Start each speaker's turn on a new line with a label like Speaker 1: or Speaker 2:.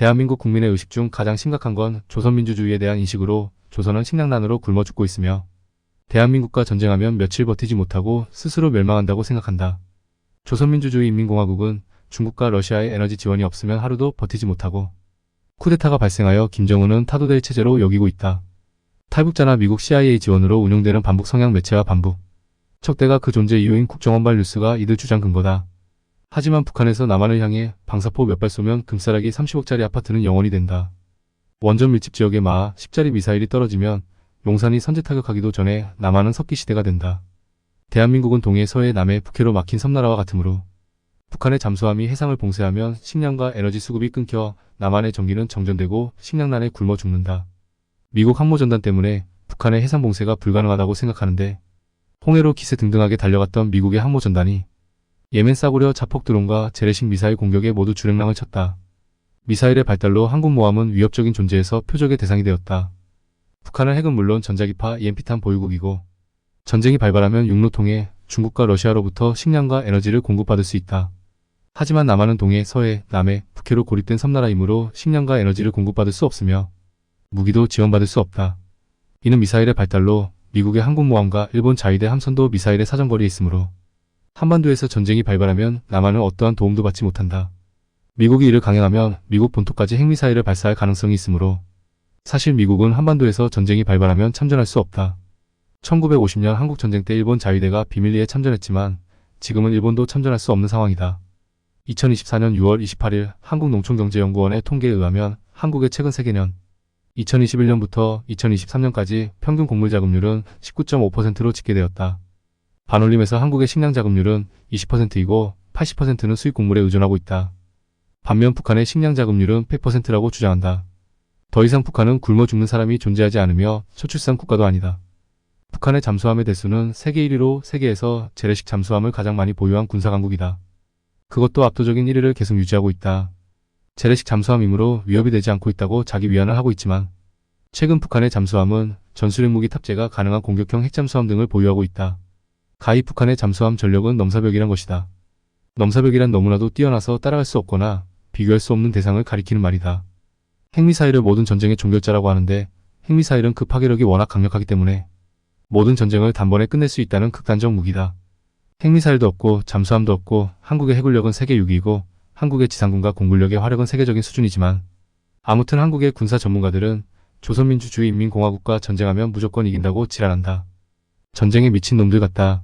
Speaker 1: 대한민국 국민의 의식 중 가장 심각한 건 조선민주주의에 대한 인식으로 조선은 식량난으로 굶어 죽고 있으며 대한민국과 전쟁하면 며칠 버티지 못하고 스스로 멸망한다고 생각한다. 조선민주주의인민공화국은 중국과 러시아의 에너지 지원이 없으면 하루도 버티지 못하고 쿠데타가 발생하여 김정은은 타도될 체제로 여기고 있다. 탈북자나 미국 CIA 지원으로 운영되는 반북 성향 매체와 반북 척대가 그 존재 이유인 국정원발 뉴스가 이들 주장 근거다. 하지만 북한에서 남한을 향해 방사포 몇 발 쏘면 금싸라기 30억짜리 아파트는 영원이 된다. 원전 밀집 지역에 마하 10짜리 미사일이 떨어지면 용산이 선제 타격하기도 전에 남한은 석기 시대가 된다. 대한민국은 동해, 서해, 남해, 북해로 막힌 섬나라와 같으므로 북한의 잠수함이 해상을 봉쇄하면 식량과 에너지 수급이 끊겨 남한의 전기는 정전되고 식량난에 굶어 죽는다. 미국 항모전단 때문에 북한의 해상 봉쇄가 불가능하다고 생각하는데 홍해로 기세등등하게 달려갔던 미국의 항모전단이 예멘 싸구려 자폭 드론과 재래식 미사일 공격에 모두 주력랑을 쳤다. 미사일의 발달로 한국모함은 위협적인 존재에서 표적의 대상이 되었다. 북한은 핵은 물론 전자기파, EMP탄 보유국이고 전쟁이 발발하면 육로 통해 중국과 러시아로부터 식량과 에너지를 공급받을 수 있다. 하지만 남한은 동해, 서해, 남해, 북해로 고립된 섬나라이므로 식량과 에너지를 공급받을 수 없으며 무기도 지원받을 수 없다. 이는 미사일의 발달로 미국의 항공모함과 일본 자위대 함선도 미사일의 사정거리에 있으므로 한반도에서 전쟁이 발발하면 남한은 어떠한 도움도 받지 못한다. 미국이 이를 강행하면 미국 본토까지 핵미사일을 발사할 가능성이 있으므로 사실 미국은 한반도에서 전쟁이 발발하면 참전할 수 없다. 1950년 한국전쟁 때 일본 자위대가 비밀리에 참전했지만 지금은 일본도 참전할 수 없는 상황이다. 2024년 6월 28일 한국농촌경제연구원의 통계에 의하면 한국의 최근 세계년 2021년부터 2023년까지 평균 곡물자급률은 19.5%로 집계되었다. 반올림에서 한국의 식량자급률은 20%이고 80%는 수입 곡물에 의존하고 있다. 반면 북한의 식량자급률은 100%라고 주장한다. 더 이상 북한은 굶어 죽는 사람이 존재하지 않으며 초출산 국가도 아니다. 북한의 잠수함의 대수는 세계 1위로 세계에서 재래식 잠수함을 가장 많이 보유한 군사강국이다. 그것도 압도적인 1위를 계속 유지하고 있다. 재래식 잠수함이므로 위협이 되지 않고 있다고 자기 위안을 하고 있지만 최근 북한의 잠수함은 전술핵 무기 탑재가 가능한 공격형 핵잠수함 등을 보유하고 있다. 가히 북한의 잠수함 전력은 넘사벽이란 것이다. 넘사벽이란 너무나도 뛰어나서 따라갈 수 없거나 비교할 수 없는 대상을 가리키는 말이다. 핵미사일을 모든 전쟁의 종결자라고 하는데 핵미사일은 그 파괴력이 워낙 강력하기 때문에 모든 전쟁을 단번에 끝낼 수 있다는 극단적 무기다. 핵미사일도 없고 잠수함도 없고 한국의 해군력은 세계 6위이고 한국의 지상군과 공군력의 화력은 세계적인 수준이지만 아무튼 한국의 군사 전문가들은 조선민주주의인민공화국과 전쟁하면 무조건 이긴다고 지랄한다. 전쟁에 미친 놈들 같다.